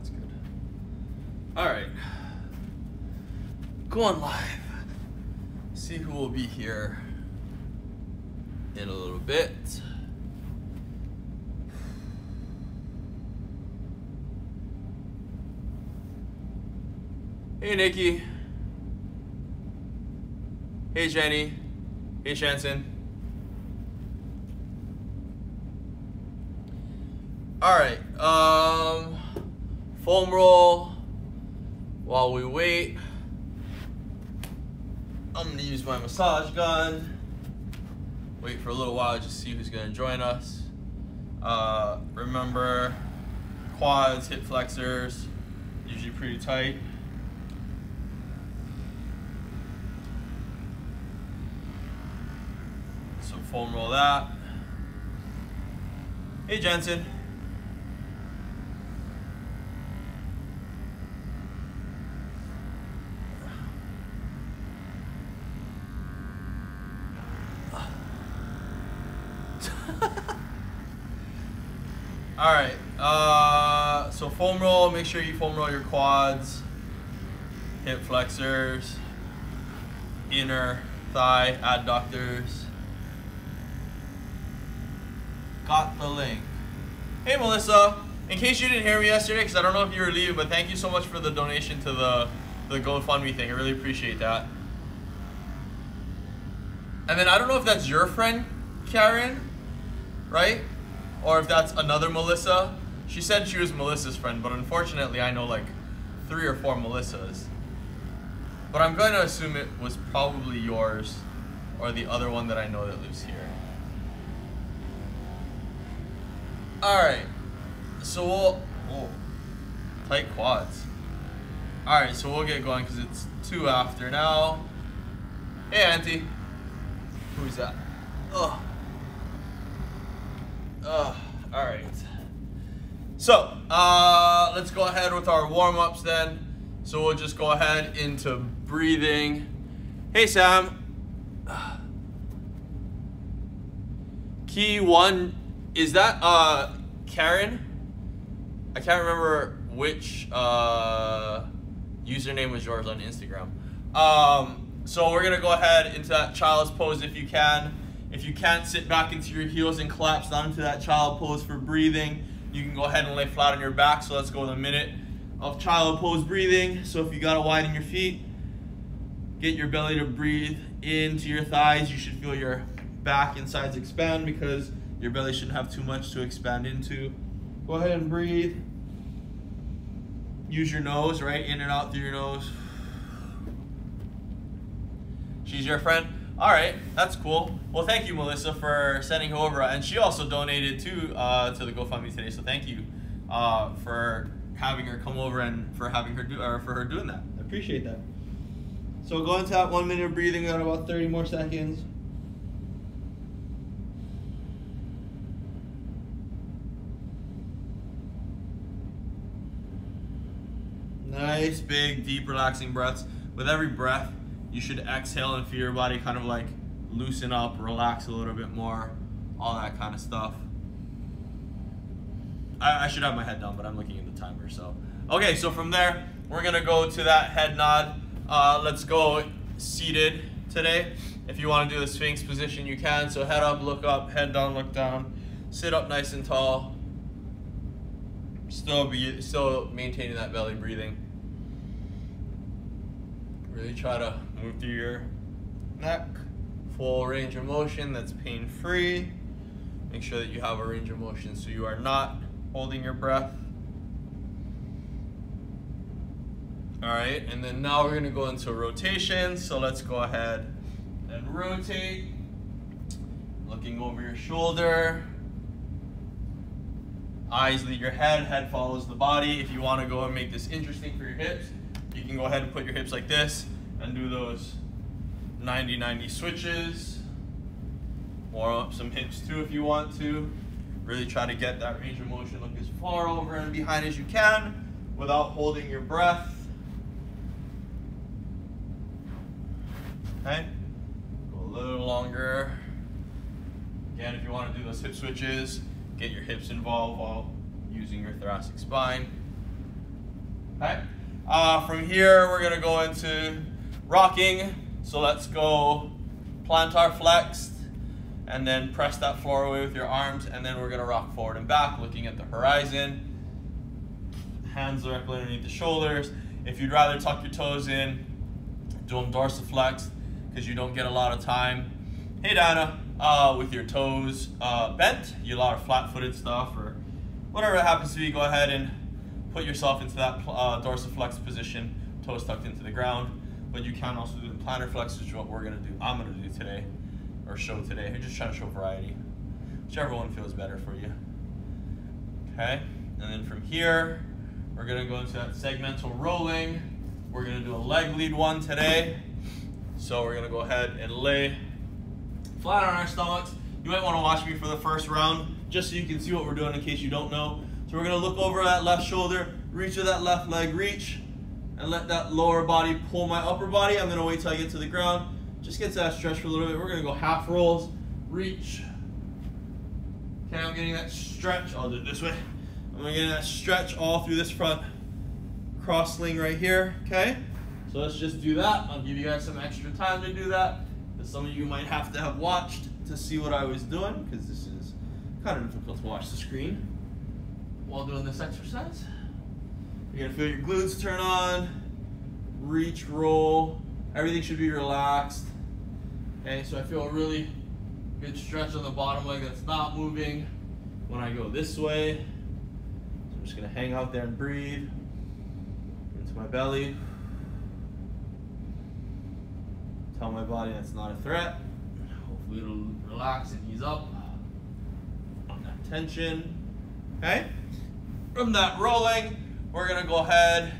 That's good. All right. Going live. See who will be here in a little bit. Hey, Nikki. Hey, Jenny. Hey, Shanson. All right. Foam roll while we wait. I'm gonna use my massage gun. Wait for a little while, just see who's gonna join us. Remember, quads, hip flexors, usually pretty tight. So foam roll that. Hey, Jensen. All right, so foam roll, make sure you foam roll your quads, hip flexors, inner thigh adductors. Got the link. Hey, Melissa, in case you didn't hear me yesterday, because I don't know if you were leaving, but thank you so much for the donation to the GoFundMe thing. I really appreciate that. And then I don't know if that's your friend, Karen, right? Or if that's another Melissa. She said she was Melissa's friend, but unfortunately I know like 3 or 4 Melissas. But I'm going to assume it was probably yours or the other one that I know that lives here. Alright, so we'll, tight quads. Alright, so we'll get going because it's 2 after now. Hey, Auntie. Who's that? Ugh. All right. So, let's go ahead with our warm-ups then. So we'll just go ahead into breathing. Hey, Sam. Key 1, is that Karen? I can't remember which username was yours on Instagram. So we're gonna go ahead into that child's pose if you can. If you can't, sit back into your heels and collapse down into that child pose for breathing. You can go ahead and lay flat on your back. So let's go with a minute of child pose breathing. So if you gotta widen your feet, get your belly to breathe into your thighs. You should feel your back and sides expand because your belly shouldn't have too much to expand into. Go ahead and breathe. Use your nose, right? In and out through your nose. She's your friend? All right, that's cool. Well, thank you, Melissa, for sending her over, and she also donated to the GoFundMe today. So thank you for having her come over and for having her doing that. I appreciate that. So go into that 1 minute of breathing. We got about 30 more seconds. Nice, big, deep, relaxing breaths. With every breath, you should exhale and feel your body kind of like loosen up, relax a little bit more, all that kind of stuff. I should have my head down, but I'm looking at the timer, so. Okay, so from there, we're gonna go to that head nod. Let's go seated today. If you wanna do the Sphinx position, you can. So head up, head down, look down. Sit up nice and tall. Still maintaining that belly breathing. Really try to move through your neck. Full range of motion that's pain-free. Make sure that you have a range of motion so you are not holding your breath. All right, and then now we're gonna go into rotation. So let's go ahead and rotate. Looking over your shoulder. Eyes lead your head, head follows the body. If you wanna go and make this interesting for your hips, you can go ahead and put your hips like this and do those 90-90 switches. Warm up some hips too if you want to. Really try to get that range of motion. Look as far over and behind as you can without holding your breath. Okay, go a little longer. Again, if you want to do those hip switches, get your hips involved while using your thoracic spine. Okay. From here, we're gonna go into rocking. So let's go plantar flexed, and then press that floor away with your arms, and then we're gonna rock forward and back, looking at the horizon. Hands directly underneath the shoulders. If you'd rather tuck your toes in, do them dorsiflexed, because you don't get a lot of time. Hey Dana, with your toes bent, you lot of flat-footed stuff or whatever it happens to be, go ahead and put yourself into that dorsiflexed position, toes tucked into the ground. But you can also do the plantar flex, which is what we're gonna do. I'm gonna do today, or show today. We're just trying to show variety. Whichever one feels better for you. Okay, and then from here, we're gonna go into that segmental rolling. We're gonna do a leg lead one today. So we're gonna go ahead and lay flat on our stomachs. You might wanna watch me for the first round, just so you can see what we're doing in case you don't know. So we're gonna look over that left shoulder, reach with that left leg, reach, and let that lower body pull my upper body. I'm gonna wait till I get to the ground. Just get to that stretch for a little bit. We're gonna go half rolls, reach. Okay, I'm getting that stretch. I'll do it this way. I'm gonna get that stretch all through this front cross sling right here, okay? So let's just do that. I'll give you guys some extra time to do that, because some of you might have to have watched to see what I was doing, because this is kind of difficult to watch the screen while doing this exercise. You're gonna feel your glutes turn on, reach, roll. Everything should be relaxed. Okay, so I feel a really good stretch on the bottom leg that's not moving when I go this way. So I'm just gonna hang out there and breathe into my belly. Tell my body that's not a threat. Hopefully it'll relax and ease up on that tension. Okay, from that rolling, we're gonna go ahead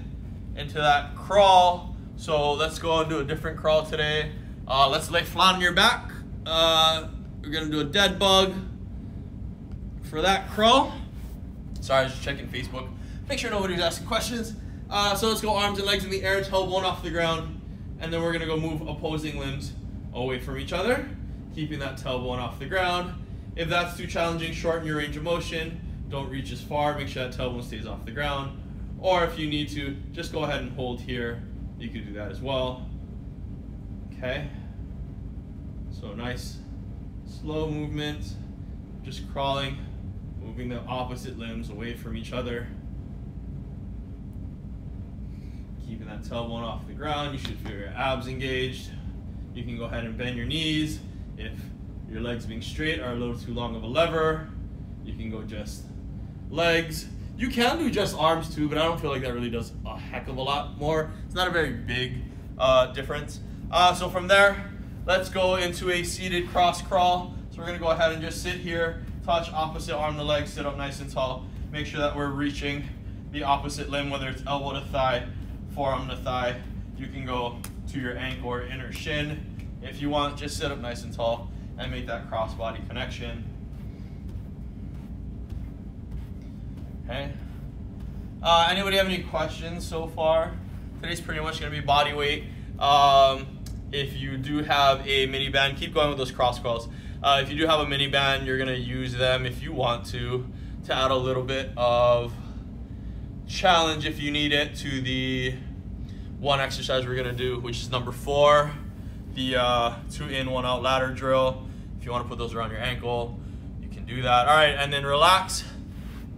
into that crawl. So let's go and do a different crawl today. Let's lay flat on your back. We're gonna do a dead bug for that crawl. Sorry, I was just checking Facebook. Make sure nobody's asking questions. So let's go arms and legs in the air, tailbone off the ground. And then we're gonna go move opposing limbs away from each other, keeping that tailbone off the ground. If that's too challenging, shorten your range of motion. Don't reach as far, make sure that tailbone stays off the ground. Or if you need to, just go ahead and hold here. You could do that as well. Okay. So nice, slow movement, just crawling, moving the opposite limbs away from each other. Keeping that tailbone off the ground. You should feel your abs engaged. You can go ahead and bend your knees. If your legs being straight are a little too long of a lever, you can go just legs. You can do just arms too, but I don't feel like that really does a heck of a lot more. It's not a very big difference. So from there, let's go into a seated cross crawl. So we're gonna go ahead and just sit here, touch opposite arm to leg, sit up nice and tall. Make sure that we're reaching the opposite limb, whether it's elbow to thigh, forearm to thigh. You can go to your ankle or inner shin. If you want, just sit up nice and tall and make that cross body connection. Okay. Anybody have any questions so far? Today's pretty much going to be body weight. If you do have a mini band, keep going with those cross crawls. If you do have a mini band, you're going to use them if you want to add a little bit of challenge if you need it to the one exercise we're going to do, which is number 4, the 2 in 1 out ladder drill. If you want to put those around your ankle, you can do that. All right, and then relax.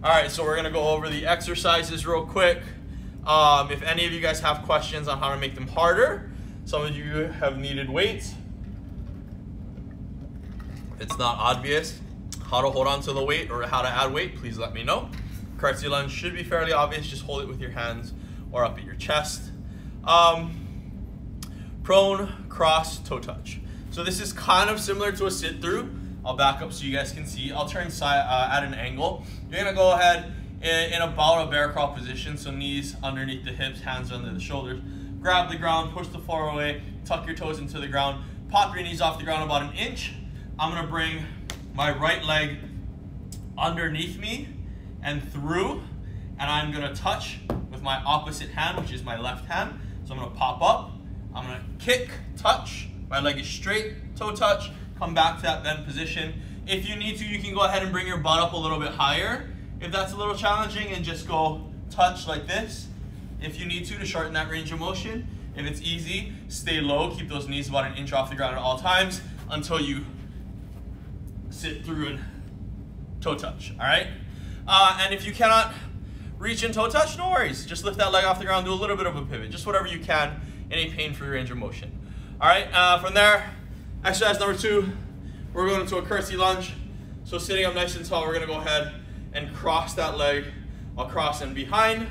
All right, so we're gonna go over the exercises real quick. If any of you guys have questions on how to make them harder, some of you have needed weights. If it's not obvious how to hold on to the weight or how to add weight, please let me know. Curtsy lunge should be fairly obvious. Just hold it with your hands or up at your chest. Prone, cross, toe touch. So this is kind of similar to a sit through. I'll back up so you guys can see. I'll turn at an angle. You're gonna go ahead in about a bear crawl position, so knees underneath the hips, hands under the shoulders. Grab the ground, push the floor away, tuck your toes into the ground, pop your knees off the ground about 1 inch. I'm gonna bring my right leg underneath me and through, and I'm gonna touch with my opposite hand, which is my left hand. So I'm gonna pop up, I'm gonna kick, touch, my leg is straight, toe touch, come back to that bend position. If you need to, you can go ahead and bring your butt up a little bit higher if that's a little challenging, and just go touch like this, if you need to shorten that range of motion. If it's easy, stay low, keep those knees about an inch off the ground at all times until you sit through and toe touch, all right? And if you cannot reach and toe touch, no worries. Just lift that leg off the ground, do a little bit of a pivot, just whatever you can, any pain-free range of motion. All right, from there, exercise number 2, we're going into a curtsy lunge. So sitting up nice and tall, we're gonna go ahead and cross that leg across and behind,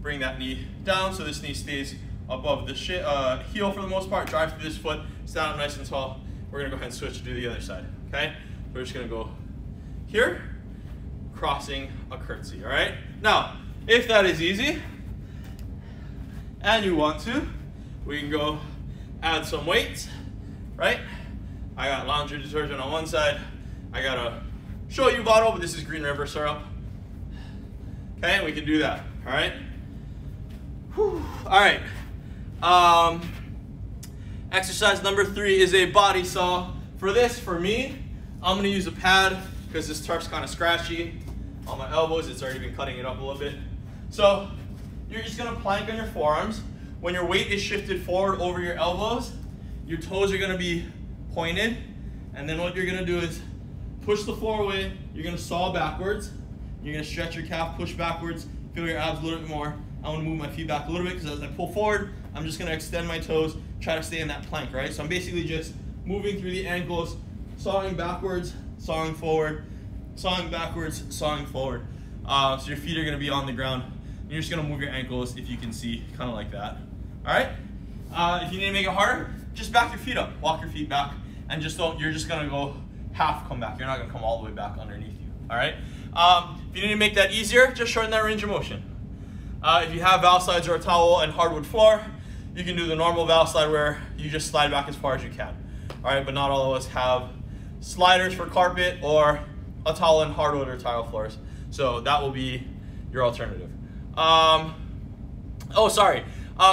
bring that knee down so this knee stays above the heel for the most part, drive through this foot, stand up nice and tall. We're gonna go ahead and switch to do the other side, okay? We're just gonna go here, crossing a curtsy, all right? Now, if that is easy, and you want to, we can go add some weights, right? I got laundry detergent on one side. I got a shoyu bottle, but this is green river syrup. Okay, and we can do that, all right? Whew. All right. Exercise number 3 is a body saw. For this, for me, I'm gonna use a pad because this turf's kind of scratchy on my elbows. It's already been cutting it up a little bit. So you're just gonna plank on your forearms. When your weight is shifted forward over your elbows, your toes are gonna be pointed. And then what you're gonna do is push the floor away. You're gonna saw backwards. You're gonna stretch your calf, push backwards, feel your abs a little bit more. I'm gonna move my feet back a little bit because as I pull forward, I'm just gonna extend my toes, try to stay in that plank, right? So I'm basically just moving through the ankles, sawing backwards, sawing forward, sawing backwards, sawing forward. So your feet are gonna be on the ground. You're just gonna move your ankles, if you can see, kind of like that. All right? If you need to make it harder, just back your feet up, walk your feet back, and just don't, you're just gonna go half come back. You're not gonna come all the way back underneath you, all right? If you need to make that easier, just shorten that range of motion. If you have valve slides or a towel and hardwood floor, you can do the normal valve slide where you just slide back as far as you can. All right, but not all of us have sliders for carpet or a towel and hardwood or tile floors. So that will be your alternative.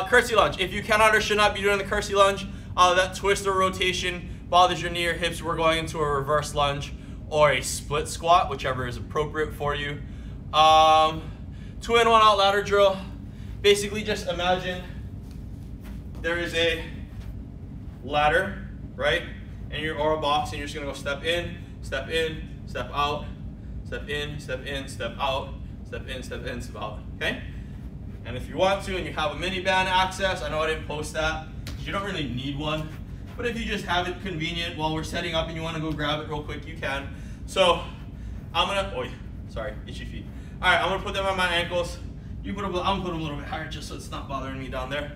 Curtsy lunge. If you cannot or should not be doing the curtsy lunge, that twist or rotation bothers your knee or hips, we're going into a reverse lunge or a split squat, whichever is appropriate for you. 2 in 1 out ladder drill. Basically just imagine there is a ladder, right? And or a box, and you're just gonna go step in, step out, step in, step in, step out, step in, step in, step out, okay? And if you want to, and you have a mini band access, I know I didn't post that, because you don't really need one, but if you just have it convenient while we're setting up and you wanna go grab it real quick, you can. So I'm gonna, itchy feet. All right, I'm gonna put them on my ankles. I'm gonna put them a little bit higher just so it's not bothering me down there.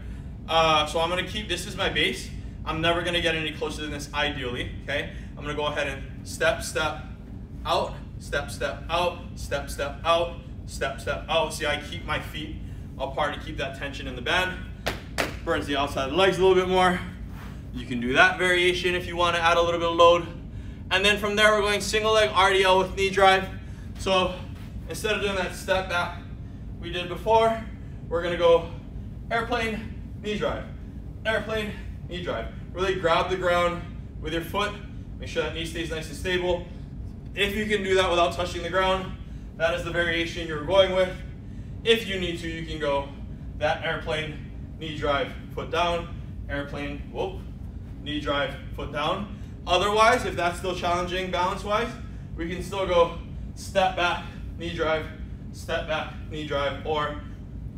So I'm gonna keep, this is my base. I'm never gonna get any closer than this ideally, okay? I'm gonna go ahead and step, out, step, out, step, out, step, out. See, I keep my feet apart to keep that tension in the band. Burns the outside of the legs a little bit more. You can do that variation if you wanna add a little bit of load. And then from there, we're going single leg RDL with knee drive. So instead of doing that step back we did before, we're gonna go airplane, knee drive, airplane, knee drive. Really grab the ground with your foot. Make sure that knee stays nice and stable. If you can do that without touching the ground, that is the variation you're going with. If you need to, you can go that airplane, knee drive, foot down, airplane, whoop, knee drive, foot down. Otherwise, if that's still challenging balance-wise, we can still go step back, knee drive, step back, knee drive, or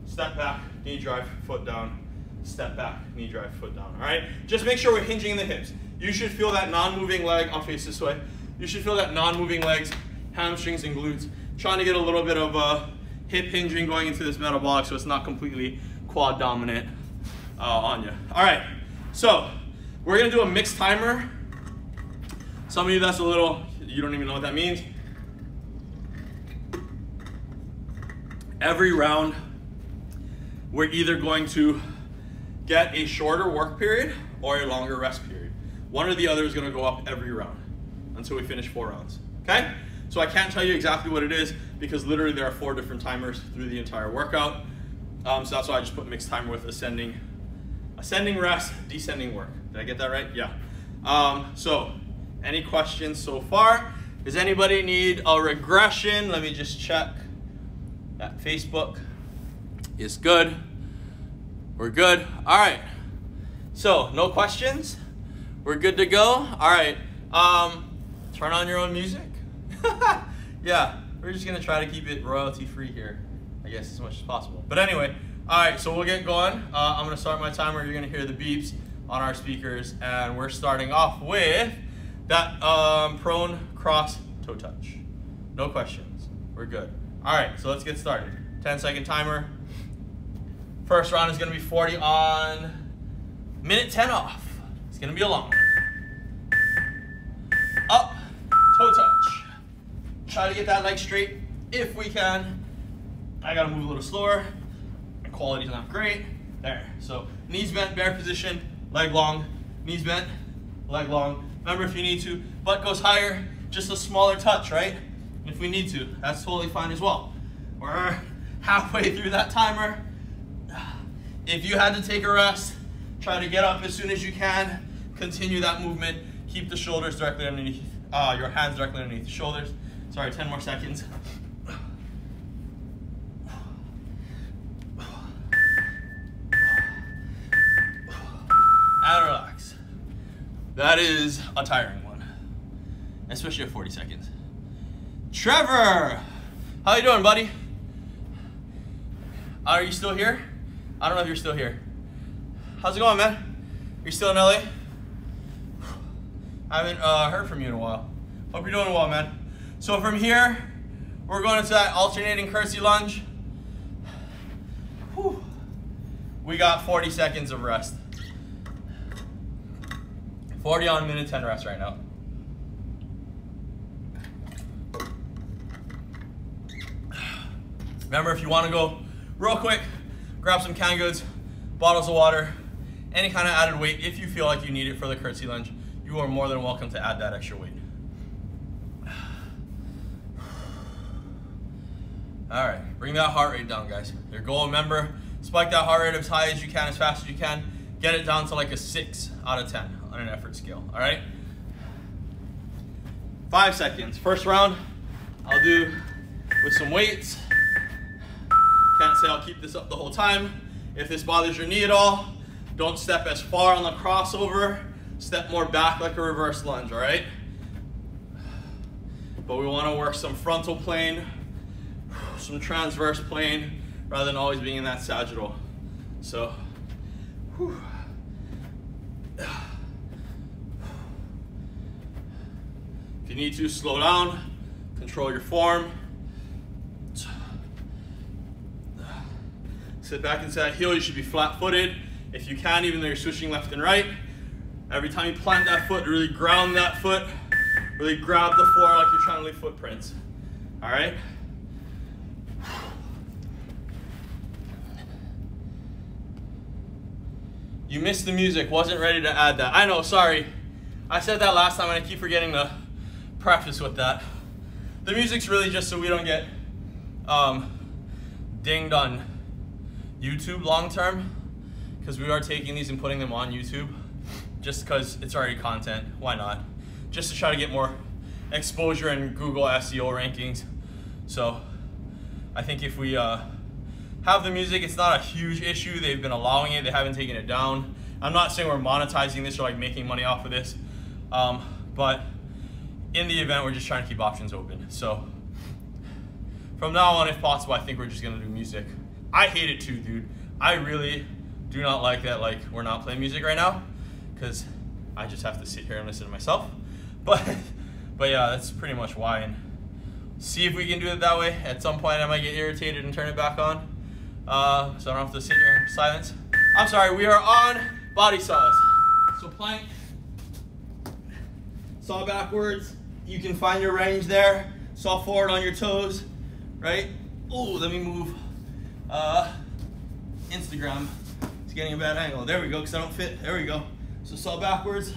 step back, knee drive, foot down, step back, knee drive, foot down, all right? Just make sure we're hinging in the hips. You should feel that non-moving leg, I'll face this way. You should feel that non-moving legs, hamstrings and glutes. Trying to get a little bit of hip hinging going into this metabolic so it's not completely quad dominant on you. All right, so we're gonna do a mixed timer. Some of you, that's a little, you don't even know what that means. Every round, we're either going to get a shorter work period or a longer rest period. One or the other is gonna go up every round until we finish 4 rounds, okay? So I can't tell you exactly what it is because literally there are 4 different timers through the entire workout. So that's why I just put mixed timer with ascending rest, descending work. Did I get that right? Yeah. So any questions so far? Does anybody need a regression? Let me just check that Facebook is good. We're good. All right. So, no questions? We're good to go? All right. Turn on your own music. Yeah, we're just gonna try to keep it royalty free here, I guess, as much as possible. But anyway, all right, so we'll get going. I'm gonna start my timer. You're gonna hear the beeps on our speakers, and we're starting off with that prone cross toe touch. No questions. We're good. All right, so let's get started. 10-second timer. First round is gonna be 40 on minute 10 off. It's gonna be a long one. Up, toe touch. Try to get that leg straight if we can. I gotta move a little slower. My quality's not great. There, so knees bent, bear position, leg long, knees bent, leg long. Remember, if you need to, butt goes higher, just a smaller touch, right? If we need to, that's totally fine as well. We're halfway through that timer. If you had to take a rest, try to get up as soon as you can. Continue that movement. Keep the shoulders directly underneath, your hands directly underneath the shoulders. Sorry, 10 more seconds. And relax. That is a tiring one, especially at 40 seconds. Trevor, how you doing, buddy? Are you still here? I don't know if you're still here. How's it going, man? You're still in LA? I haven't heard from you in a while. Hope you're doing well, man. So from here, we're going into that alternating curtsy lunge. Whew. We got 40 seconds of rest. 40 on minute 10 rest right now. Remember, if you want to go real quick, grab some canned goods, bottles of water, any kind of added weight. If you feel like you need it for the curtsy lunge, you are more than welcome to add that extra weight. All right, bring that heart rate down, guys. Your goal, remember, spike that heart rate as high as you can, as fast as you can. Get it down to like a 6 out of 10 on an effort scale, all right? 5 seconds. First round, I'll do with some weights. Can't say I'll keep this up the whole time. If this bothers your knee at all, don't step as far on the crossover. Step more back like a reverse lunge, all right? But we want to work some frontal plane, some transverse plane, rather than always being in that sagittal. So, whew. If you need to, slow down, control your form. Sit back into that heel. You should be flat-footed. If you can, even though you're switching left and right, every time you plant that foot, really ground that foot. Really grab the floor like you're trying to leave footprints. All right? You missed the music. Wasn't ready to add that. I know, sorry. I said that last time and I keep forgetting to preface with that. The music's really just so we don't get dinged on YouTube long term, because we are taking these and putting them on YouTube just because it's already content. Why not? Just to try to get more exposure in Google SEO rankings. So I think if we have the music, it's not a huge issue. They've been allowing it. They haven't taken it down. I'm not saying we're monetizing this or like making money off of this, but in the event, we're just trying to keep options open. So from now on, if possible, I think we're just gonna do music. I hate it too, dude. I really do not like that, like, we're not playing music right now, because I just have to sit here and listen to myself. But yeah, that's pretty much why. And see if we can do it that way. At some point, I might get irritated and turn it back on, so I don't have to sit here in silence. I'm sorry, we are on body saws. So plank, saw backwards. You can find your range there. Saw forward on your toes, right? Oh, let me move. Instagram. It's getting a bad angle. There we go, because I don't fit. There we go. So saw backwards,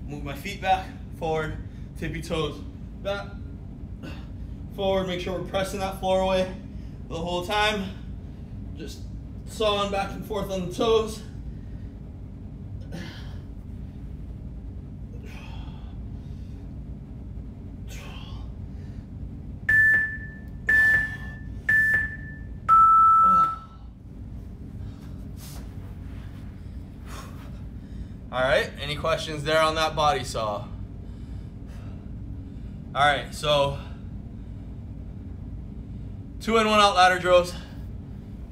move my feet back, forward, tippy toes, back, forward. Make sure we're pressing that floor away the whole time. Just sawing back and forth on the toes. All right, any questions there on that body saw? All right, so 2 in 1 out ladder drills.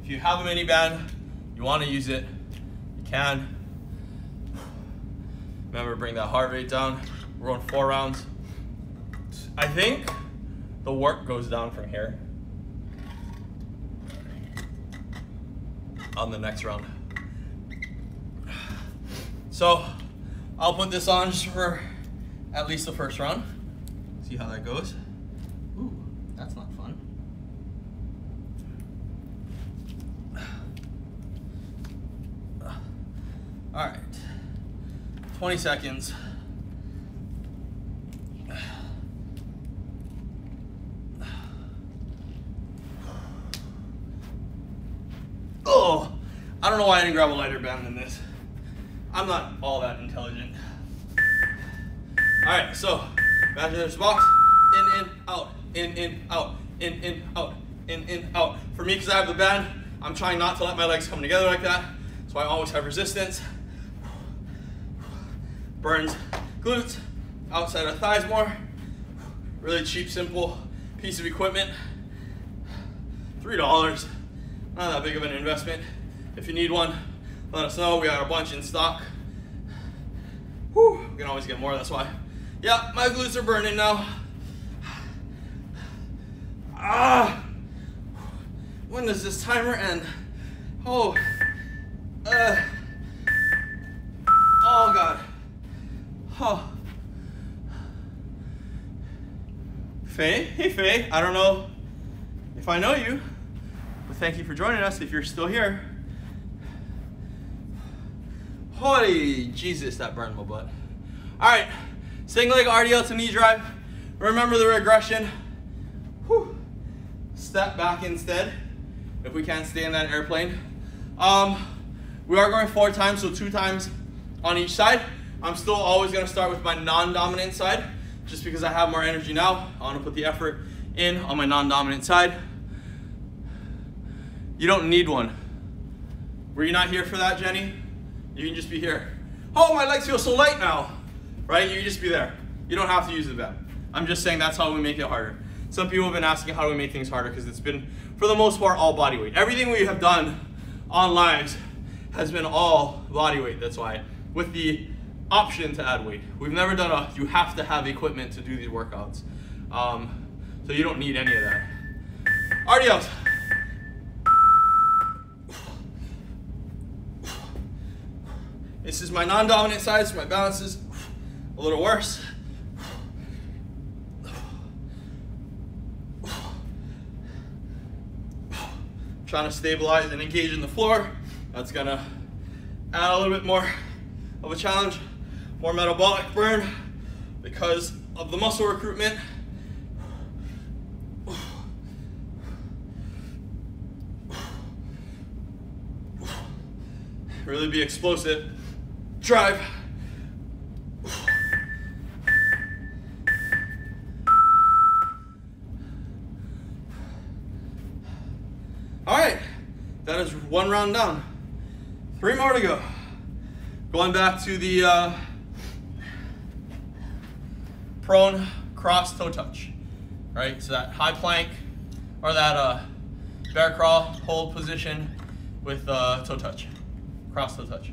If you have a mini band, you want to use it, you can. Remember, bring that heart rate down. We're going 4 rounds. I think the work goes down from here on the next round. So I'll put this on just for at least the first round. See how that goes. Ooh, that's not fun. All right, 20 seconds. Oh, I don't know why I didn't grab a lighter band than this. I'm not all that intelligent. All right, so imagine this box, in, out, in, out, in, out, in, out. For me, because I have the band, I'm trying not to let my legs come together like that, so I always have resistance. Burns glutes, outside of thighs more. Really cheap, simple piece of equipment. $3, not that big of an investment. If you need one, let us know. We got a bunch in stock. Whew, we can always get more, that's why. Yeah, my glutes are burning now. Ah! When does this timer end? Oh. Oh God. Oh. Faye? Hey Faye, I don't know if I know you, but thank you for joining us if you're still here. Holy Jesus, that burned my butt. All right, single leg RDL to knee drive. Remember the regression. Whew. Step back instead, if we can't stay in that airplane. We are going 4 times, so 2 times on each side. I'm still always gonna start with my non-dominant side, just because I have more energy now. I wanna put the effort in on my non-dominant side. You don't need one. Were you not here for that, Jenny? You can just be here. Oh, my legs feel so light now, right? You can just be there. You don't have to use the band. I'm just saying that's how we make it harder. Some people have been asking how do we make things harder, because it's been, for the most part, all body weight. Everything we have done on lives has been all body weight, that's why. With the option to add weight. We've never done a, you have to have equipment to do these workouts. So you don't need any of that. RDLs. This is my non-dominant side, so my balance is a little worse. Trying to stabilize and engage in the floor. That's gonna add a little bit more of a challenge, more metabolic burn because of the muscle recruitment. Really be explosive. Drive. All right, that is 1 round down. 3 more to go. Going back to the prone cross toe touch, right? So that high plank or that bear crawl hold position with toe touch, cross toe touch.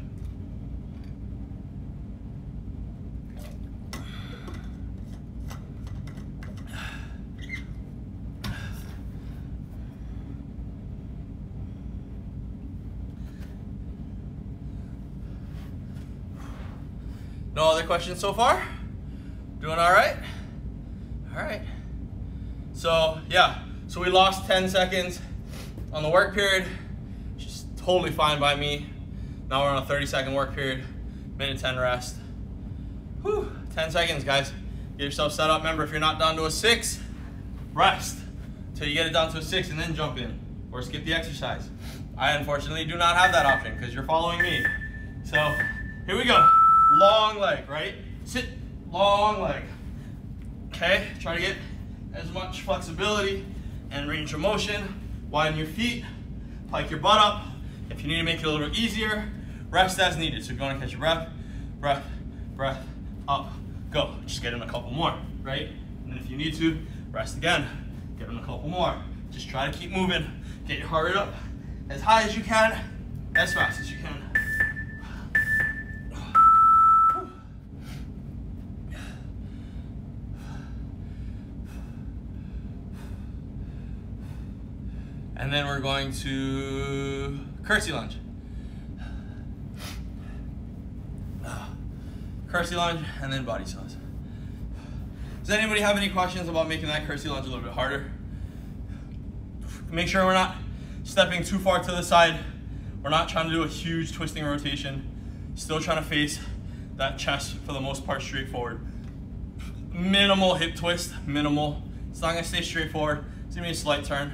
No other questions so far? Doing all right? All right. So yeah, so we lost 10 seconds on the work period, which is totally fine by me. Now we're on a 30-second work period, minute 10 rest. Whew, 10 seconds, guys. Get yourself set up. Remember, if you're not down to a 6, rest till you get it down to a 6 and then jump in or skip the exercise. I unfortunately do not have that option because you're following me. So here we go. Long leg, right? Sit, long leg. Okay, try to get as much flexibility and range of motion. Widen your feet, pike your butt up. If you need to make it a little easier, rest as needed. So if you want to catch your breath, breath, breath, up, go. Just get in a couple more, right? And then if you need to, rest again. Get in a couple more. Just try to keep moving. Get your heart rate up as high as you can, as fast as you can. And then we're going to Curtsy Lunge. Curtsy Lunge and then body saws. Does anybody have any questions about making that Curtsy Lunge a little bit harder? Make sure we're not stepping too far to the side. We're not trying to do a huge twisting rotation. Still trying to face that chest for the most part straight forward. Minimal hip twist, minimal. It's not gonna stay straight forward. It's gonna be a slight turn.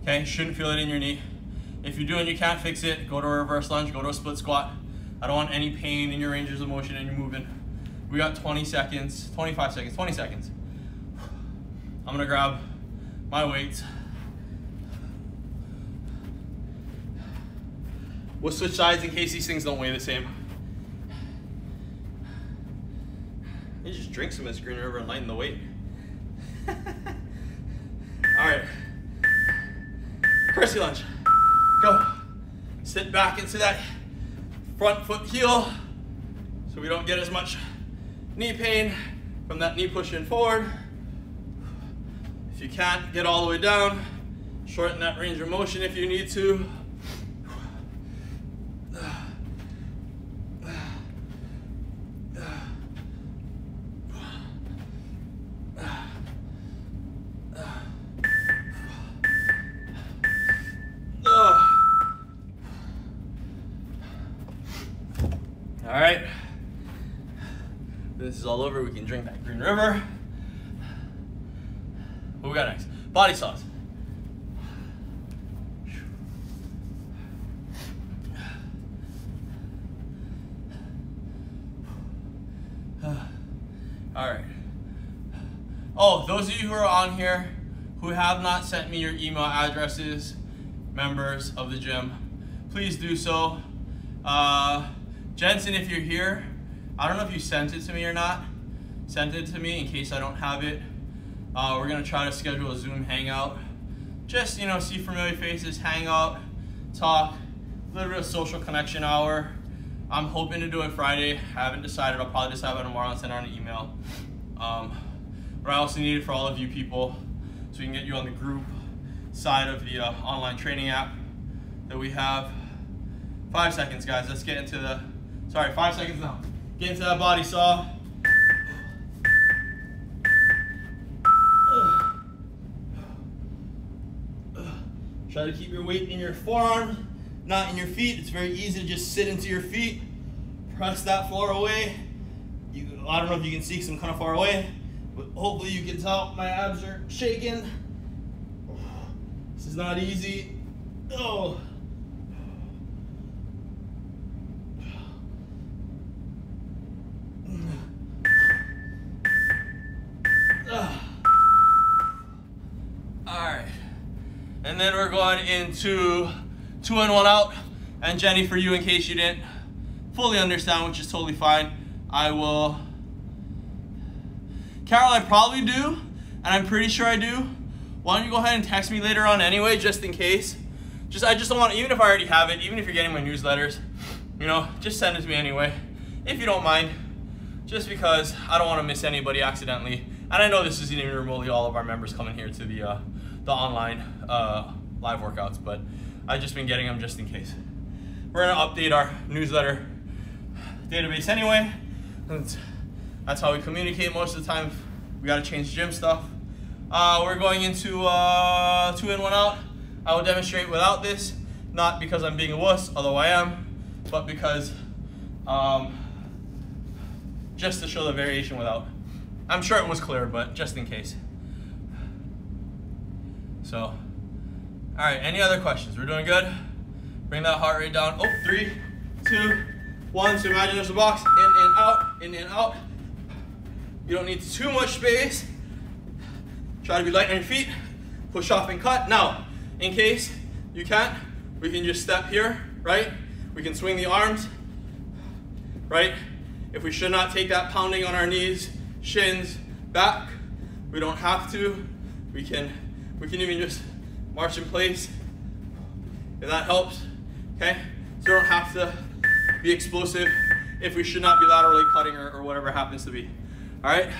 Okay, shouldn't feel it in your knee. If you're doing, you can't fix it, go to a reverse lunge, go to a split squat. I don't want any pain in your ranges of motion and you're moving. We got 20 seconds, 25 seconds, 20 seconds. I'm gonna grab my weights. We'll switch sides in case these things don't weigh the same. You just drink some of this Green River and lighten the weight. All right. Curtsy lunge. Go. Sit back into that front foot heel so we don't get as much knee pain from that knee pushing forward. If you can't get all the way down, shorten that range of motion if you need to. All right, this is all over. We can drink that Green River. What we got next? Body saws. All right. Oh, those of you who are on here who have not sent me your email addresses, members of the gym, please do so. Jensen, if you're here, I don't know if you sent it to me or not. Send it to me in case I don't have it. We're gonna try to schedule a Zoom hangout. Just, see familiar faces, hang out, talk, a little bit of social connection hour. I'm hoping to do it Friday. I haven't decided. I'll probably decide by tomorrow and send out an email. But I also need it for all of you people so we can get you on the group side of the online training app that we have. 5 seconds, guys. Let's get into the, 5 seconds now. Get into that body saw. Try to keep your weight in your forearm, not in your feet. It's very easy to just sit into your feet. Press that floor away. I don't know if you can see because I'm kind of far away, but hopefully you can tell my abs are shaking. This is not easy. Oh. And then we're going into 2 in 1 out. And Jenny, for you, in case you didn't fully understand, which is totally fine, I will. Carol, I probably do, and I'm pretty sure I do. Why don't you go ahead and text me later on anyway, just in case. I just don't want, even if I already have it, even if you're getting my newsletters, just send it to me anyway, if you don't mind, just because I don't want to miss anybody accidentally. And I know this isn't even remotely all of our members coming here to the online live workouts, but I've just been getting them just in case. We're gonna update our newsletter database anyway. That's how we communicate most of the time. We gotta change gym stuff. We're going into 2 in 1 out. I will demonstrate without this, not because I'm being a wuss, although I am, but because just to show the variation without. I'm sure it was clear, but just in case. So, all right, any other questions? We're doing good? Bring that heart rate down. Oh, 3, 2, 1. So imagine there's a box, in and out, in and out. You don't need too much space. Try to be light on your feet. Push off and cut. Now, in case you can't, we can just step here, right? We can swing the arms, right? If we should not take that pounding on our knees, shins, back, we don't have to. We can even just march in place, if that helps, okay? So we don't have to be explosive if we should not be laterally cutting or whatever happens to be. All right?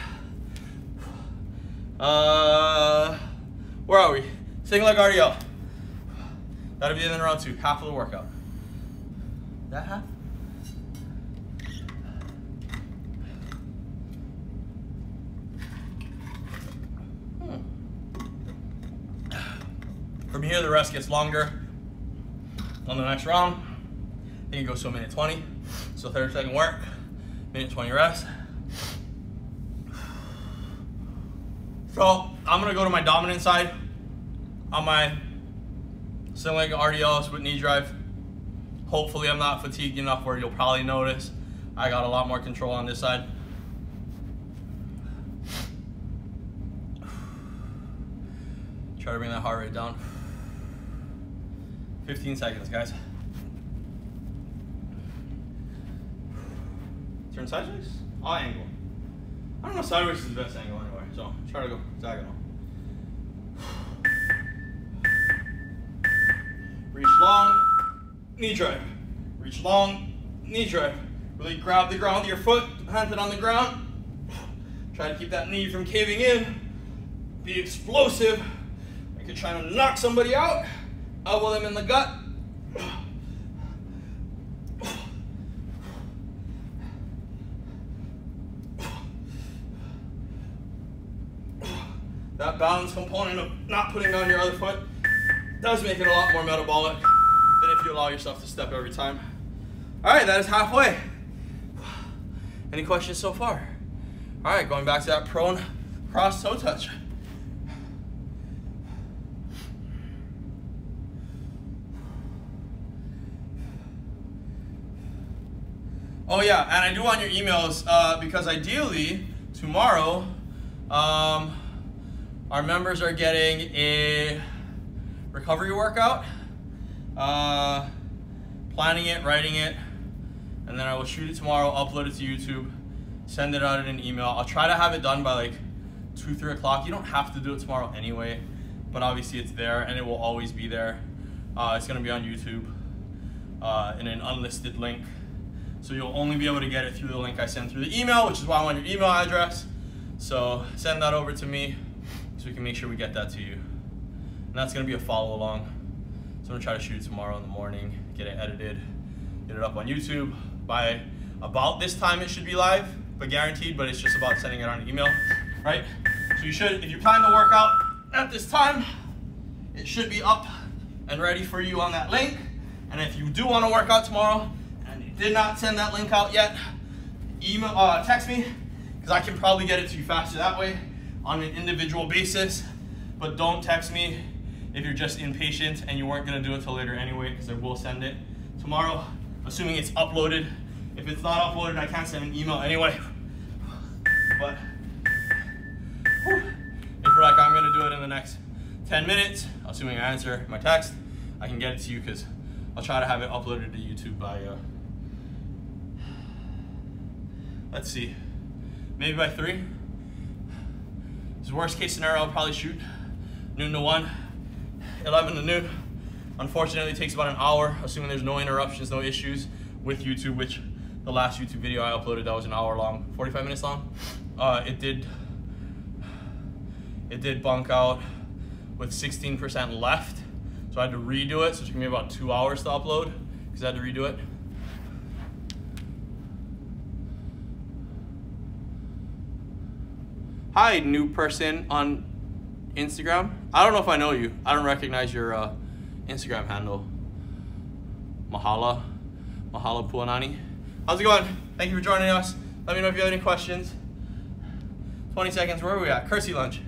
Where are we? Single leg RDL. That'll be the end of round 2, half of the workout. That half? From here, the rest gets longer. On the next round, I think it goes to a minute 20. So 30-second work, minute 20 rest. So I'm gonna go to my dominant side on my single leg RDLs with knee drive. Hopefully I'm not fatigued enough where you'll probably notice I got a lot more control on this side. Try to bring that heart rate down. 15 seconds, guys. Turn sideways? I'll angle. I don't know, sideways is the best angle anyway, so try to go diagonal. Reach long, knee drive. Reach long, knee drive. Really grab the ground with your foot, plant it on the ground. Try to keep that knee from caving in. Be explosive. Like you're trying to knock somebody out. Elbow them in the gut. That balance component of not putting down your other foot does make it a lot more metabolic than if you allow yourself to step every time. All right, that is halfway. Any questions so far? All right, going back to that prone cross toe touch. Oh yeah, and I do want your emails because ideally tomorrow our members are getting a recovery workout, planning it, writing it, and then I will shoot it tomorrow, upload it to YouTube, send it out in an email. I'll try to have it done by like 2, 3 o'clock. You don't have to do it tomorrow anyway, but obviously it's there and it will always be there. It's gonna be on YouTube in an unlisted link. So you'll only be able to get it through the link I send through the email, which is why I want your email address. So send that over to me so we can make sure we get that to you. And that's gonna be a follow along. So I'm gonna try to shoot it tomorrow in the morning, get it edited, get it up on YouTube. By about this time it should be live, but guaranteed, but it's just about sending it on an email, right? So you should, if you plan to work out at this time, it should be up and ready for you on that link. And if you do wanna work out tomorrow, did not send that link out yet, email, text me, because I can probably get it to you faster that way on an individual basis. But don't text me if you're just impatient and you weren't gonna do it till later anyway, because I will send it tomorrow, assuming it's uploaded. If it's not uploaded, I can't send an email anyway. But if you're like, I'm gonna do it in the next 10 minutes, assuming I answer my text, I can get it to you because I'll try to have it uploaded to YouTube by let's see, maybe by 3. This worst case scenario, I'll probably shoot noon to 1, 11 to noon. Unfortunately, it takes about an hour, assuming there's no interruptions, no issues with YouTube, which the last YouTube video I uploaded, that was an hour long, 45 minutes long. It did bunk out with 16% left. So I had to redo it, so it took me about 2 hours to upload because I had to redo it. Hi, new person on Instagram. I don't know if I know you. I don't recognize your Instagram handle. Mahala Puanani. How's it going? Thank you for joining us. Let me know if you have any questions. 20 seconds, where are we at? Curtsy Lunge.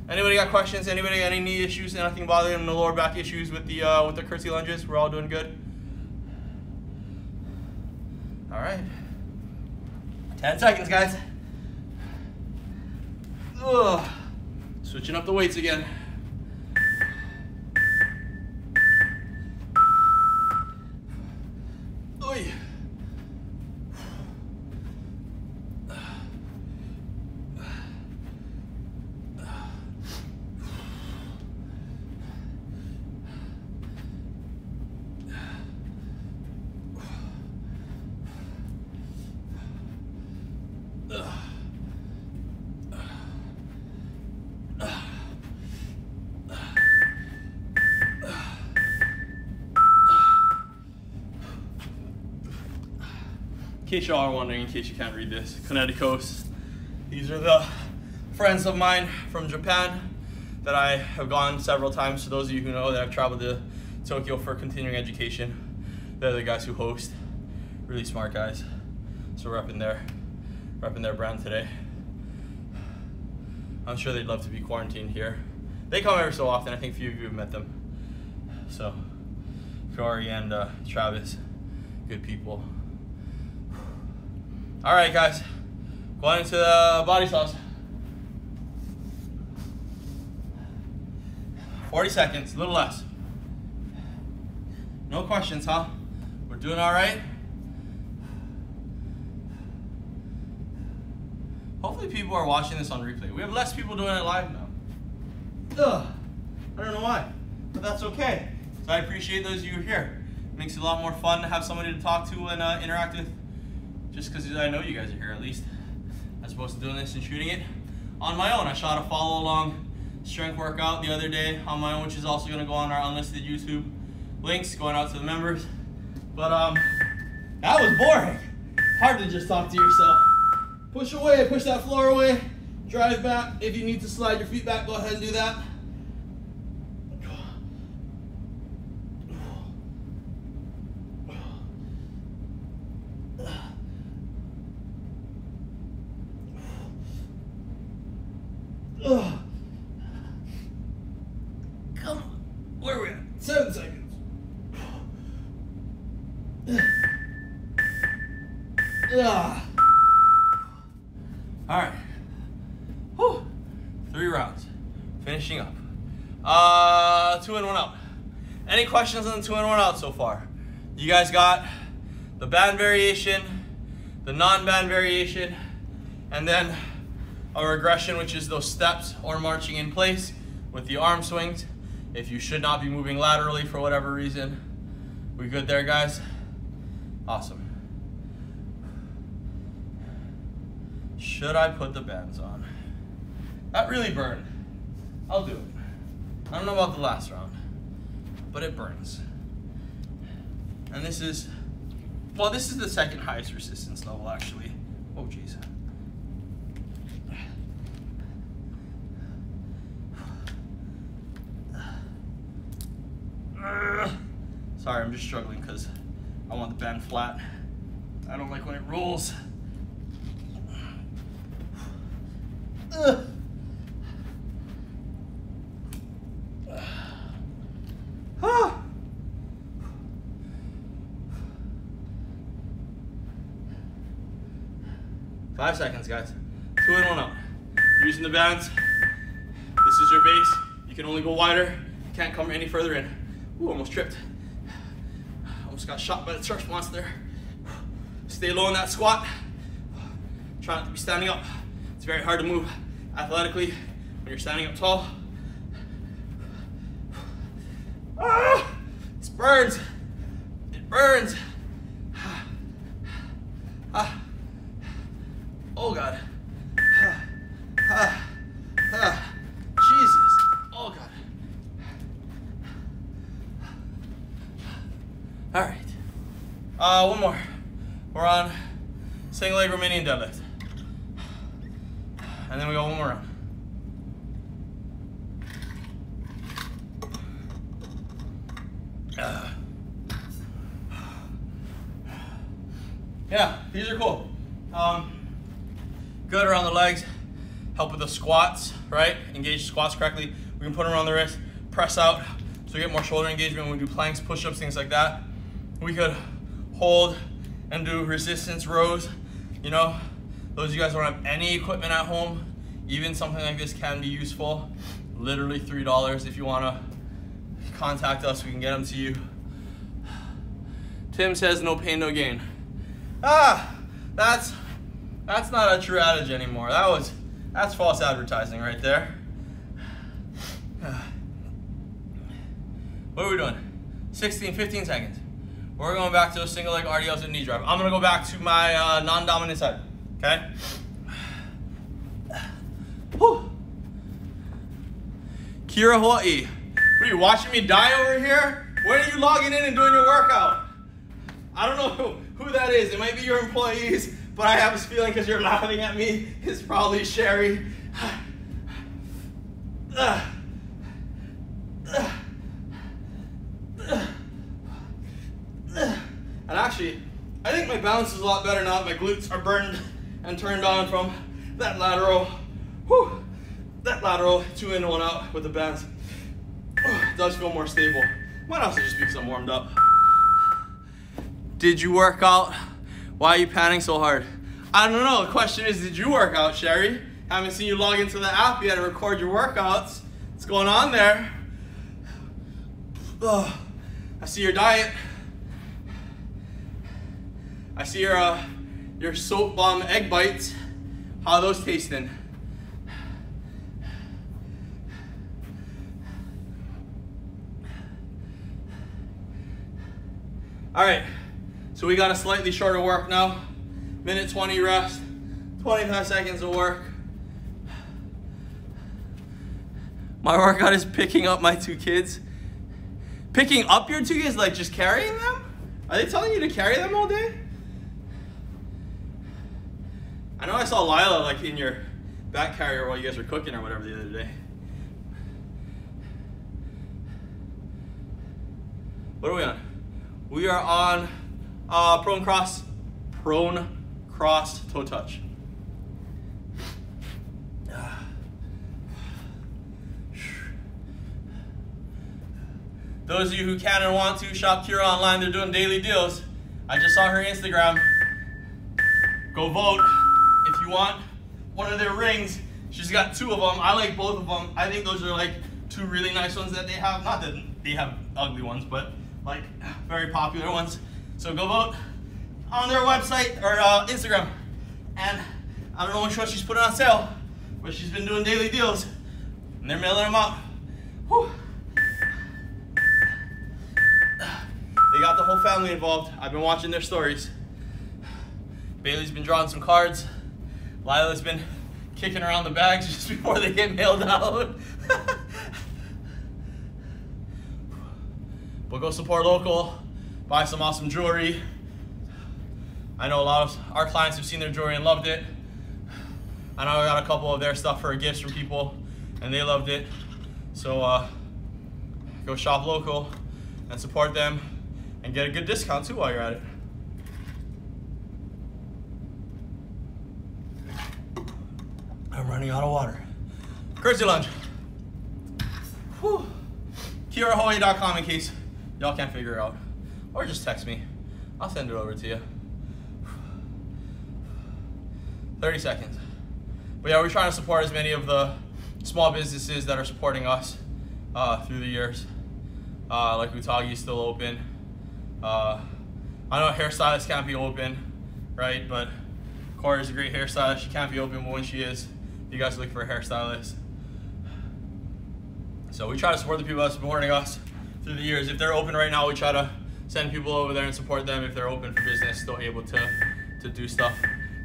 Anybody got questions? Anybody got any knee issues? Anything bothering them? No lower back issues with the curtsy lunges? We're all doing good? All right. 10 seconds, guys. Ugh. Switching up the weights again. Oy. case y'all are wondering, in case you can't read this, Connecticut. These are the friends of mine from Japan that I have gone several times. For those of you who know that I've traveled to Tokyo for continuing education, they're the guys who host. Really smart guys. So we're repping their brand today. I'm sure they'd love to be quarantined here. They come every so often. I think a few of you have met them. So Corey and Travis, good people. All right, guys, going into the body saws. 40 seconds, a little less. No questions, huh? We're doing all right. Hopefully people are watching this on replay. We have less people doing it live now. Ugh, I don't know why, but that's okay. So I appreciate those of you who are here. It makes it a lot more fun to have somebody to talk to and interact with, just because I know you guys are here at least, as opposed to doing this and shooting it on my own. I shot a follow along strength workout the other day on my own, which is also going to go on our unlisted YouTube links, going out to the members. But that was boring. Hard to just talk to yourself. Push away, push that floor away, drive back. If you need to slide your feet back, go ahead and do that. Come on, where are we at? 7 seconds. All right. Whew. 3 rounds. Finishing up. 2 in, 1 out. Any questions on the 2 in, 1 out so far? You guys got the band variation, the non-band variation, and then a regression, which is those steps or marching in place with the arm swings. If you should not be moving laterally for whatever reason. We good there, guys? Awesome. Should I put the bands on? That really burned. I'll do it. I don't know about the last round, but it burns. And this is, well, this is the second highest resistance level, actually. Oh, jeez. Sorry, I'm just struggling because I want the band flat. I don't like when it rolls. 5 seconds, guys. 2 in, 1 out. Using the bands. This is your base. You can only go wider. You can't come any further in. Ooh, almost tripped. Almost got shot by the surf monster. Stay low in that squat. Try not to be standing up. It's very hard to move athletically when you're standing up tall. Ah, this burns. It burns. Ah. Oh God. Jesus. Oh God. All right. One more. We're on single leg Romanian deadlift. And then we go 1 more round. Yeah, these are cool. Good around the legs, help with the squats, right? Engage squats correctly. We can put them around the wrist, press out, so we get more shoulder engagement when we do planks, push-ups, things like that. We could hold and do resistance rows. You know, those of you guys don't have any equipment at home, even something like this can be useful. Literally $3 if you wanna contact us, we can get them to you. Tim says no pain, no gain. That's not a true adage anymore. That's false advertising right there. What are we doing? 15 seconds. We're going back to those single leg RDLs and knee drive. I'm gonna go back to my non-dominant side, okay? Whew. Kira, Hawaii. What are you, watching me die over here? When are you logging in and doing your workout? I don't know who that is. It might be your employees, but I have this feeling because you're laughing at me, it's probably Sherry. And actually, I think my balance is a lot better now that my glutes are burned and turned on from that lateral. Whew, that lateral 2 in, 1 out with the bands. It does feel more stable. Might also just be because I'm warmed up. Did you work out? Why are you panning so hard? I don't know. The question is, did you work out, Sherry? Haven't seen you log into the app yet and record your workouts. What's going on there? Oh, I see your diet. I see your soap bomb egg bites. How are those tasting? All right, so we got a slightly shorter work now. Minute 20 rest, 25 seconds of work. My workout is picking up my 2 kids. Picking up your 2 kids, like just carrying them? Are they telling you to carry them all day? I know I saw Lila like in your back carrier while you guys were cooking or whatever the other day. What are we on? We are on prone cross toe touch. Those of you who can and want to, shop Kira online. They're doing daily deals. I just saw her Instagram. Go vote if you want one of their rings. She's got 2 of them. I like both of them. I think those are like 2 really nice ones that they have. Not that they have ugly ones, but like very popular ones. So go vote on their website or Instagram. And I don't know which one she's putting on sale, but she's been doing daily deals and they're mailing them out. Whew. They got the whole family involved. I've been watching their stories. Bailey's been drawing some cards. Lila's been kicking around the bags just before they get mailed out. But go support local, buy some awesome jewelry. I know a lot of our clients have seen their jewelry and loved it. I know I got a couple of their stuff for gifts from people and they loved it. So go shop local and support them and get a good discount too while you're at it. I'm running out of water. Curtsy Lunge. Whew. KiraHoy.com in case y'all can't figure it out. Or just text me. I'll send it over to you. 30 seconds. But yeah, we're trying to support as many of the small businesses that are supporting us through the years. Like Utagi's still open. I know hairstylists can't be open, right? But Corey's a great hairstylist. She can't be open, but when she is, you guys look for a hairstylist. So we try to support the people that are supporting us through the years. If they're open right now, we try to send people over there and support them if they're open for business, still able to do stuff.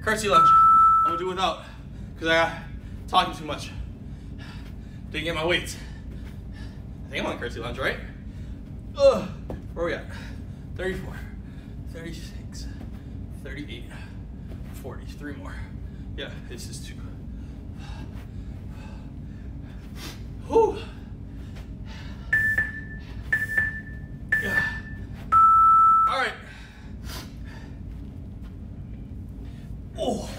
Curtsy Lunge, I'm gonna do without, because I got talking too much. Didn't get my weights. I think I'm on Curtsy Lunge, right? Ugh. Where are we at? 34, 36, 38, 40, 3 more. Yeah, this is 2. Whew. Yeah. All right. Oh.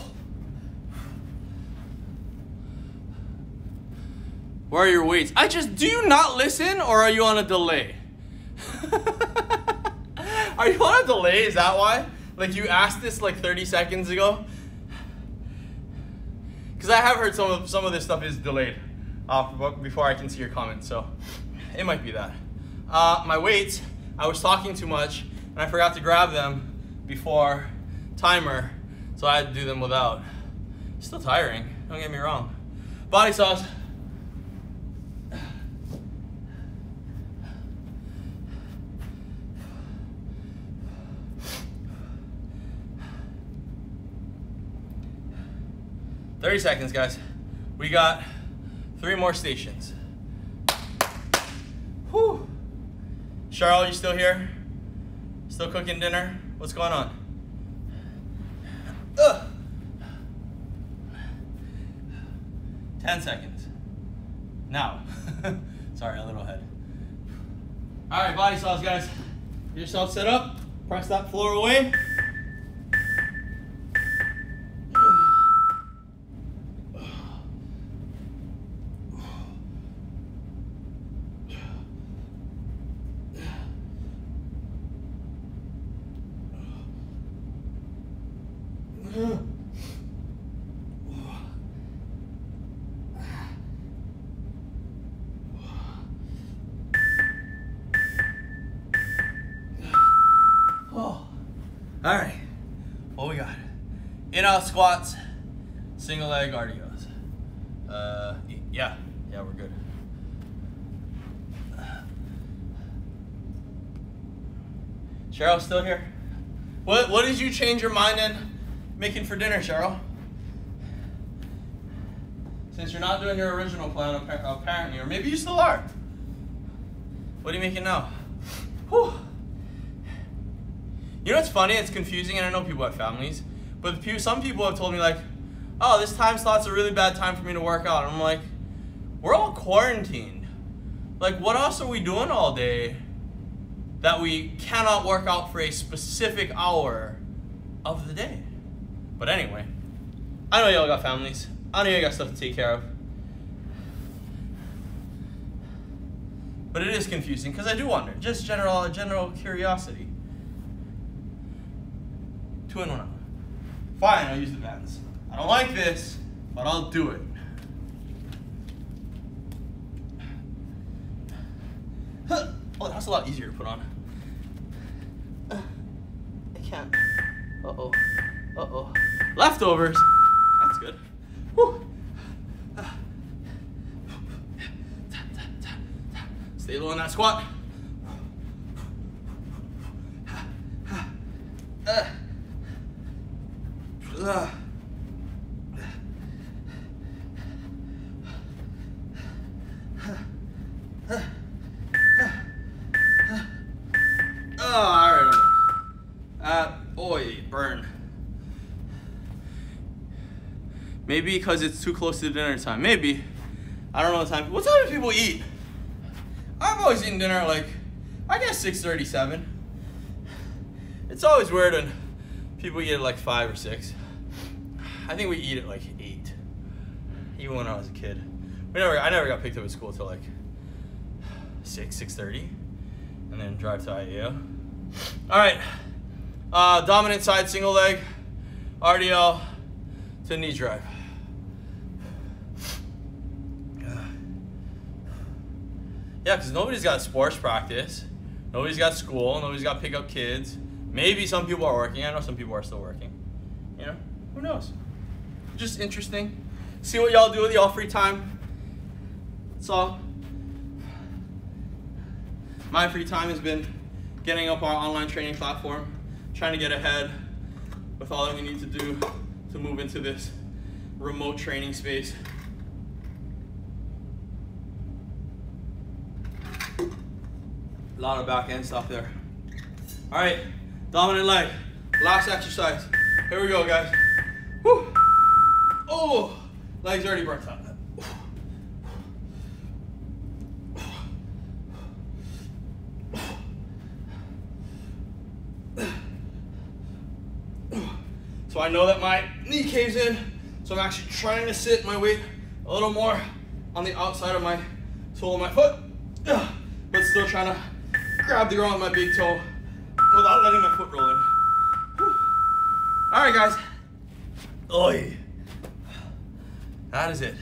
Where are your weights? Do you not listen or are you on a delay? Are you on a delay? Is that why? Like you asked this like 30 seconds ago? Because I have heard some of this stuff is delayed before I can see your comments, so it might be that. My weights, I was talking too much and I forgot to grab them before timer, so I had to do them without. Still tiring, don't get me wrong. Body sauce. "30 seconds, guys. We got 3 more stations." Whew. Cheryl, you still here? Still cooking dinner? What's going on? 10 seconds. Now. Sorry, a little head. All right, body saws, guys. Get yourself set up. Press that floor away. All right, what we got? In-out squats, single leg RDLs. Yeah, we're good. Cheryl still here? What did you change your mind in making for dinner, Cheryl? Since you're not doing your original plan, apparently, or maybe you still are. What are you making now? Whew. You know what's funny? It's confusing, and I know people have families, but some people have told me like, oh, this time slot's a really bad time for me to work out. And I'm like, we're all quarantined. Like, what else are we doing all day that we cannot work out for a specific hour of the day? But anyway, I know y'all got families. I know you got stuff to take care of. But it is confusing, because I do wonder, just general curiosity. 2 in 1 hour. Fine, I'll use the bands. I don't like this, but I'll do it. Oh, that's a lot easier to put on. I can't. Uh-oh. Uh-oh. Leftovers. That's good. Whew. Stay low in that squat. Burn. Maybe because it's too close to dinner time. Maybe. I don't know what time. What time do people eat? I've always eaten dinner at like, I guess 6:37. It's always weird when people eat at like 5 or 6. I think we eat at like 8. Even when I was a kid. I never got picked up at school till like 6:30. And then drive to IEO. Alright. Dominant side single leg, RDL to knee drive. Yeah, because nobody's got sports practice. Nobody's got school. Nobody's got to pick up kids. Maybe some people are working. I know some people are still working. You know, who knows? Just interesting. See what y'all do with y'all free time. That's all. My free time has been getting up our online training platform, trying to get ahead with all that we need to do to move into this remote training space. A lot of back end stuff there. All right, dominant leg, last exercise. Here we go, guys. Woo. Oh, legs already burnt out. So I know that my knee caves in, so I'm actually trying to sit my weight a little more on the outside of my sole of my foot, but still trying to grab the ground with my big toe without letting my foot roll in. All right, guys. Oy. That is it.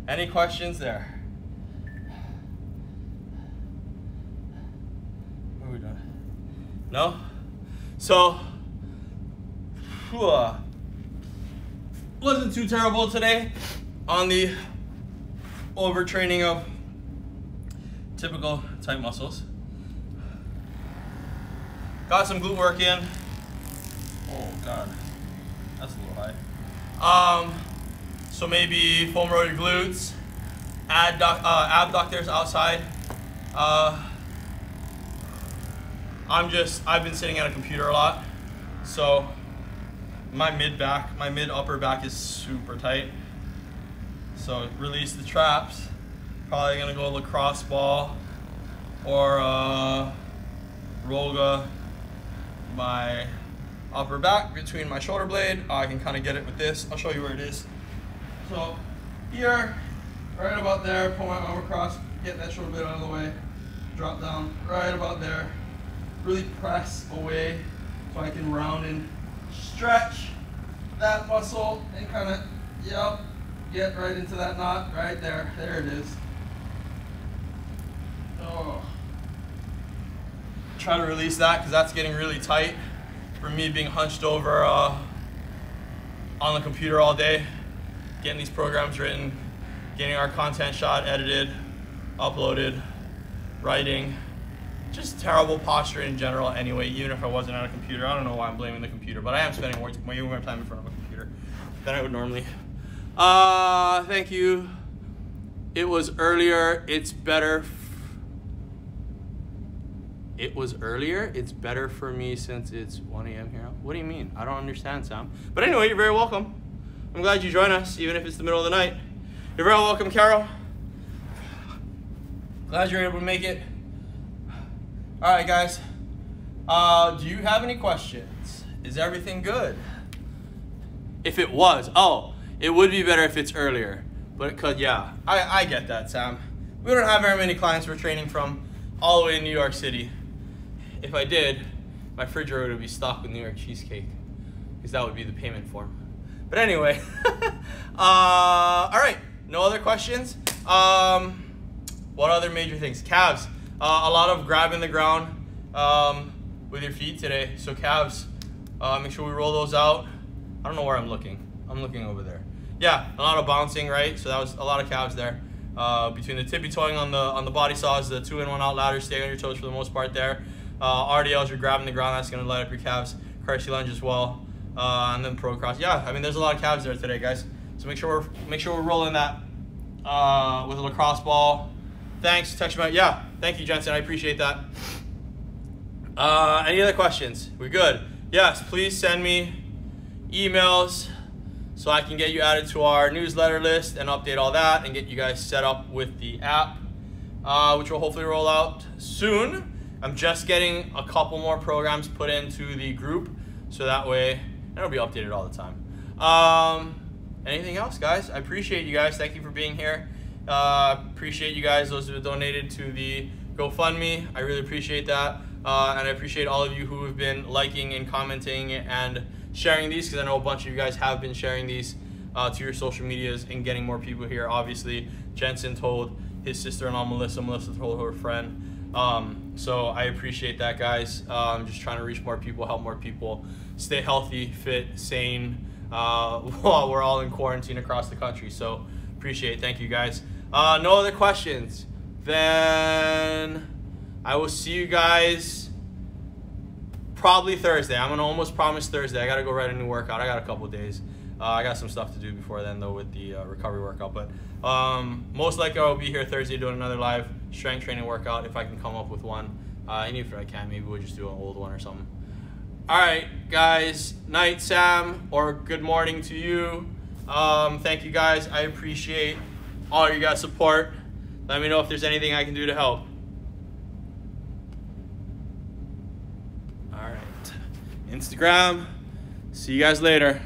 Any questions there? What are we doing? No? So, wasn't too terrible today on the overtraining of typical tight muscles. Got some glute work in. Oh God, that's a little high. So maybe foam rotated glutes, abductors outside. I've been sitting at a computer a lot, so my mid upper back is super tight. So release the traps. Probably gonna go lacrosse ball or roga my upper back between my shoulder blade. I can kind of get it with this. I'll show you where it is. So here, right about there, pull my arm across, get that shoulder blade out of the way, drop down right about there. Really press away so I can round and stretch that muscle and kind of, yep, get right into that knot right there. There it is. Oh. Try to release that because that's getting really tight for me being hunched over on the computer all day, getting these programs written, getting our content shot, edited, uploaded, writing. Just terrible posture in general anyway, even if I wasn't on a computer. I don't know why I'm blaming the computer, but I am spending way more time in front of a computer than I would normally. Thank you. It was earlier, it's better. It was earlier, it's better for me since it's 1 a.m. here. What do you mean? I don't understand, Sam. But anyway, you're very welcome. I'm glad you joined us, even if it's the middle of the night. You're very welcome, Carol. Glad you're able to make it. All right, guys. Do you have any questions? Is everything good? If it was, it would be better if it's earlier. But yeah, I get that, Sam. We don't have very many clients we're training from all the way in New York City. If I did, my refrigerator would be stocked with New York cheesecake, because that would be the payment form. But anyway, all right, no other questions? What other major things? Calves. A lot of grabbing the ground with your feet today. So calves, make sure we roll those out. I don't know where I'm looking. I'm looking over there. Yeah, a lot of bouncing, right? So that was a lot of calves there. Between the tippy toeing on the body saws, the 2-in 1-out ladders, stay on your toes for the most part there. RDLs, you're grabbing the ground, that's gonna light up your calves. Curtsy lunge as well, and then pro cross. Yeah, I mean there's a lot of calves there today, guys. So make sure we're rolling that with a lacrosse ball. Thanks, text me out. Yeah, thank you, Jensen. I appreciate that. Any other questions? We good? Yes, please send me emails so I can get you added to our newsletter list and update all that and get you guys set up with the app, which will hopefully roll out soon. I'm just getting a couple more programs put into the group so that way it'll be updated all the time. Anything else, guys? I appreciate you guys. Thank you for being here. Appreciate you guys, those who have donated to the GoFundMe. I really appreciate that. And I appreciate all of you who have been liking and commenting and sharing these, because I know a bunch of you guys have been sharing these to your social medias and getting more people here. Obviously, Jensen told his sister-in-law Melissa told her friend. So I appreciate that, guys. I'm just trying to reach more people, help more people, stay healthy, fit, sane, while we're all in quarantine across the country. So appreciate it. Thank you, guys. No other questions? Then I will see you guys probably Thursday. I'm gonna almost promise Thursday. I gotta go write a new workout. I got a couple days. I got some stuff to do before then though with the recovery workout, but most likely I'll be here Thursday doing another live strength training workout if I can come up with one. And if I can, maybe we'll just do an old one or something. All right, guys. Night, Sam, or good morning to you. Thank you, guys. I appreciate all your guys' support. Let me know if there's anything I can do to help. All right. Instagram. See you guys later.